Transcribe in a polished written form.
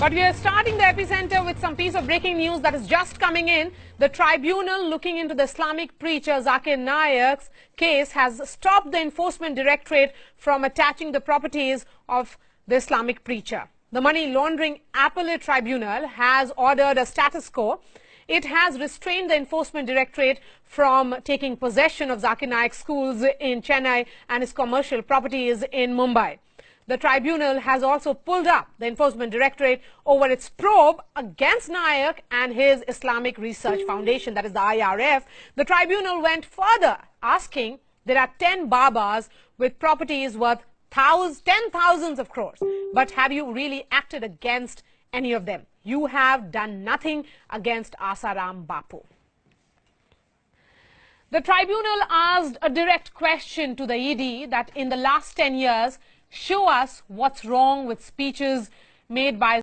But we are starting the epicenter with some piece of breaking news that is just coming in. The tribunal looking into the Islamic preacher Zakir Naik's case has stopped the Enforcement Directorate from attaching the properties of the Islamic preacher. The Money Laundering Appellate Tribunal has ordered a status quo. It has restrained the Enforcement Directorate from taking possession of Zakir Naik's schools in Chennai and his commercial properties in Mumbai. The tribunal has also pulled up the Enforcement Directorate over its probe against Naik and his Islamic Research Foundation, that is the IRF. The tribunal went further, asking there are 10 Babas with properties worth thousands of crores. But have you really acted against any of them? You have done nothing against Asaram Bapu. The tribunal asked a direct question to the ED that in the last 10 years, show us what's wrong with speeches made by